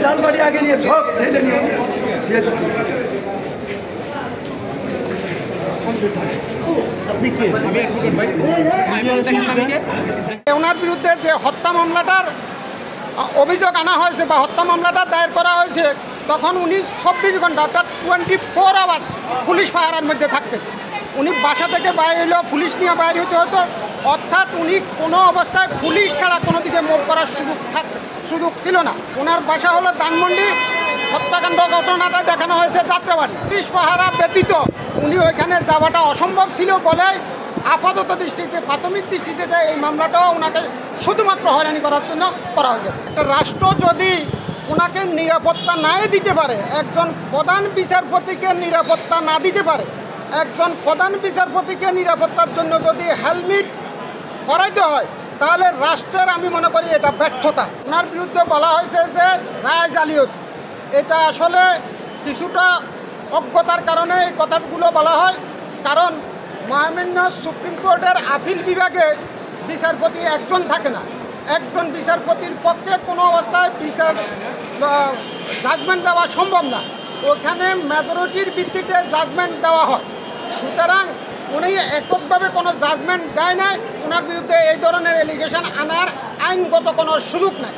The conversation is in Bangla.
লালবাড়ি আগে নিয়ে সব ছেলে নিয়ে ওনার বিরুদ্ধে যে হত্যা মামলাটার অভিযোগ আনা হয়েছে বা হত্যা মামলাটা দায়ের করা হয়েছে, তখন উনি 24 ঘন্টা অর্থাৎ 24 আওয়ার্স পুলিশ পাহারার মধ্যে থাকতেন। উনি বাসা থেকে বাইরে হইলেও পুলিশ নিয়ে বাইরে হতে হতো, অর্থাৎ উনি কোনো অবস্থায় পুলিশ ছাড়া কোনো দিকে মুভ করার সুযোগ ছিল না। ওনার বাসা হলো ধানমন্ডি। হত্যাকাণ্ড ঘটনাটা দেখানো হয়েছে যাত্রাবাড়ি। পুলিশ পাহারা ব্যতীত উনি ওইখানে যাওয়াটা অসম্ভব ছিল বলে আপাতত দৃষ্টিতে, প্রাথমিক দৃষ্টিতে এই মামলাটাও ওনাকে শুধুমাত্র হয়রানি করার জন্য করা হয়েছে। একটা রাষ্ট্র যদি ওনাকে নিরাপত্তা নাই দিতে পারে, একজন প্রধান বিচারপতিকে নিরাপত্তা না দিতে পারে, একজন প্রধান বিচারপতিকে নিরাপত্তার জন্য যদি হেলমেট পরাইতে হয়, তাহলে রাষ্ট্রের আমি মনে করি এটা ব্যর্থতা। ওনার বিরুদ্ধে বলা হয়েছে যে রায় জালিয়াতি, এটা আসলে কিছুটা অজ্ঞতার কারণে এই কথাগুলো বলা হয়। কারণ মহামান্য সুপ্রিম কোর্টের আপিল বিভাগে বিচারপতি একজন থাকে না। একজন বিচারপতির পক্ষে কোনো অবস্থায় জাজমেন্ট দেওয়া সম্ভব না। ওখানে মেজরিটির ভিত্তিতে জাজমেন্ট দেওয়া হয়। সুতরাং উনি এককভাবে কোনো জাজমেন্ট দেয় নাই। ওনার বিরুদ্ধে এই ধরনের এলিগেশন আনার আইনগত কোনো সুযোগ নাই।